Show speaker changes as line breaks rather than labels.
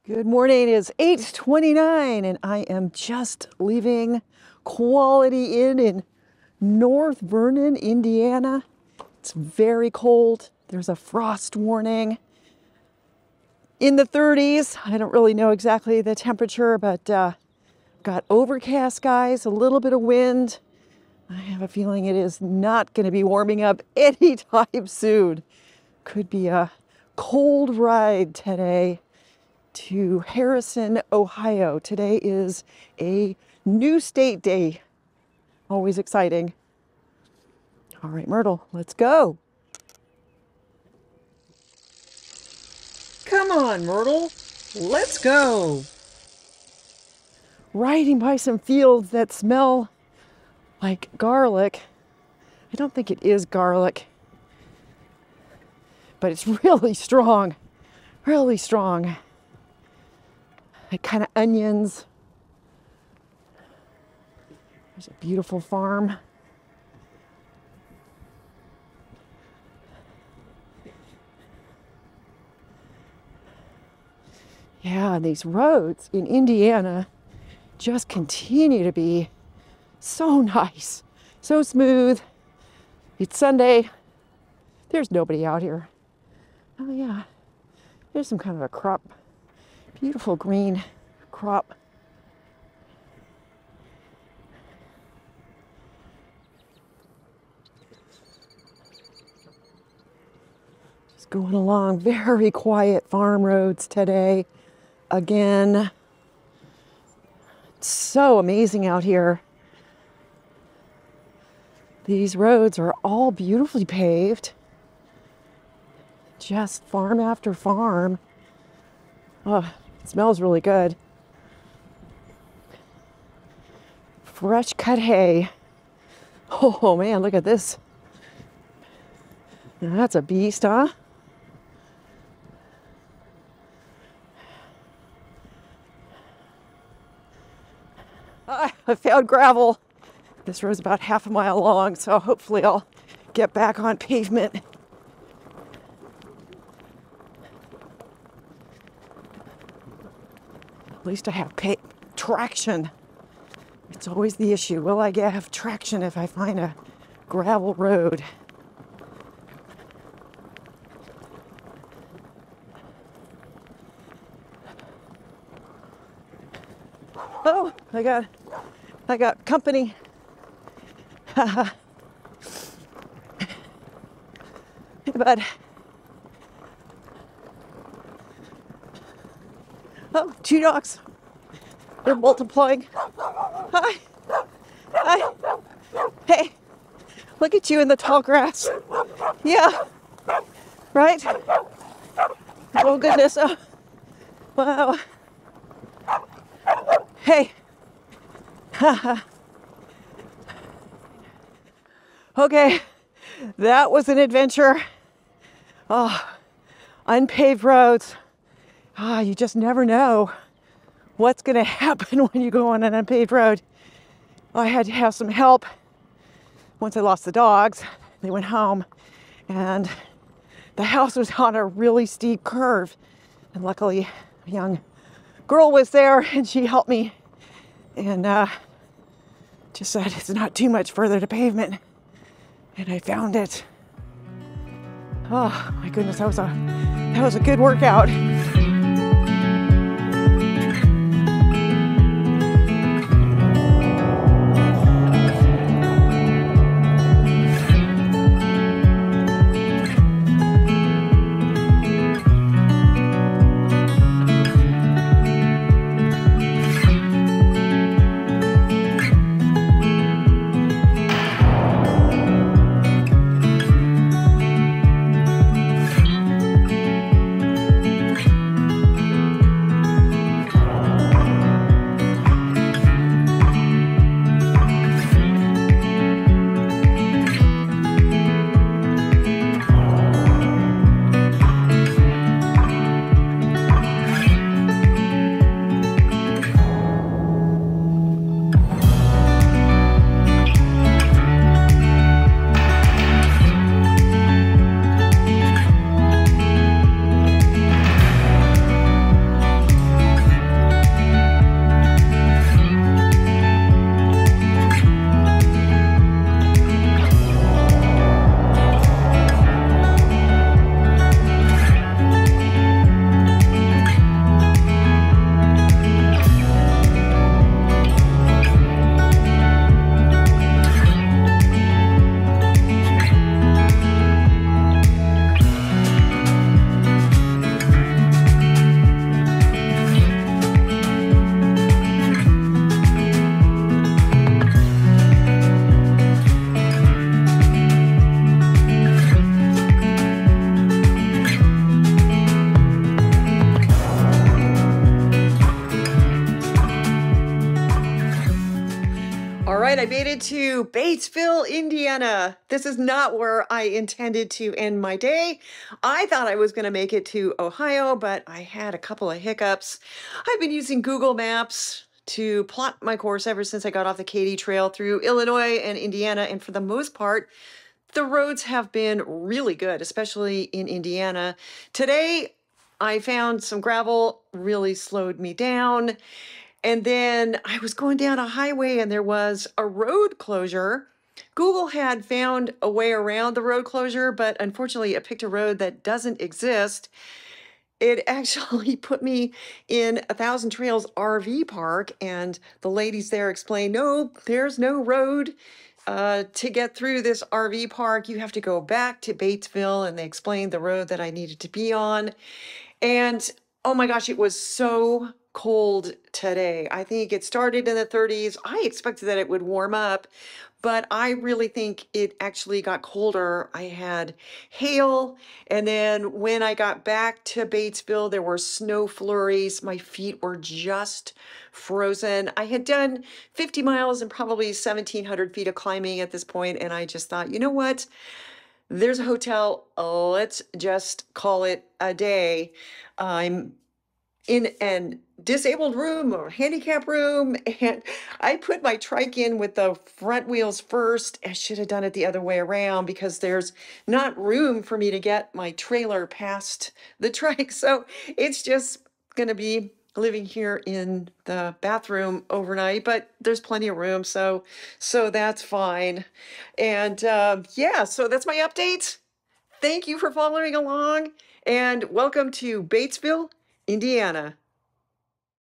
Good morning. It's 8:29 and I am just leaving Quality Inn in North Vernon, Indiana. It's very cold. There's a frost warning in the 30s. I don't really know exactly the temperature, but got overcast skies, a little bit of wind. I have a feeling it is not going to be warming up anytime soon. Could be a cold ride today to Harrison, Ohio. Today is a new state day. Always exciting. All right, Myrtle, let's go. Come on, Myrtle, let's go. Riding by some fields that smell like garlic. I don't think it is garlic, but it's really strong, really strong. Like kind of onions. There's a beautiful farm. Yeah, and these roads in Indiana just continue to be so nice, so smooth. It's Sunday. There's nobody out here. Oh yeah, there's some kind of a crop. Beautiful green crop. Just going along very quiet farm roads today. Again, it's so amazing out here. These roads are all beautifully paved. Just farm after farm. Oh, it smells really good. Fresh cut hay. Oh man, look at this. Now that's a beast, huh? I found gravel. This road's about half a mile long, so hopefully I'll get back on pavement. At least I have traction. It's always the issue. Will I have traction if I find a gravel road? Oh, I got company. Hey, bud. Oh, two dogs. They're multiplying. Hi. Hi. Hey, look at you in the tall grass. Yeah. Right? Oh, goodness. Oh. Wow. Hey. Okay. That was an adventure. Oh, unpaved roads. You just never know what's going to happen when you go on an unpaved road. I had to have some help. Once I lost the dogs, they went home, and the house was on a really steep curve. And luckily, a young girl was there, and she helped me, and just said it's not too much further to pavement. And I found it. Oh my goodness, that was a good workout. I made it to Batesville, Indiana. This is not where I intended to end my day. I thought I was going to make it to Ohio, but I had a couple of hiccups. I've been using Google Maps to plot my course ever since I got off the Katy Trail through Illinois and Indiana, and for the most part, the roads have been really good, especially in Indiana. Today, I found some gravel, really slowed me down. And then I was going down a highway and there was a road closure. Google had found a way around the road closure, but unfortunately it picked a road that doesn't exist. It actually put me in a Thousand Trails RV park, and the ladies there explained, no, there's no road to get through this RV park. You have to go back to Batesville, and they explained the road that I needed to be on. And oh my gosh, it was so cold today. I think it started in the 30s. I expected that it would warm up, but I really think it actually got colder. I had hail, and then when I got back to Batesville, there were snow flurries. My feet were just frozen. I had done 50 miles and probably 1,700 feet of climbing at this point, and I just thought, you know what? There's a hotel. Let's just call it a day. I'm in an disabled room or handicap room, and I put my trike in with the front wheels first. I should have done it the other way around because there's not room for me to get my trailer past the trike. So it's just going to be living here in the bathroom overnight, but there's plenty of room, so that's fine. And yeah, so that's my update. Thank you for following along, and welcome to Batesville, Indiana.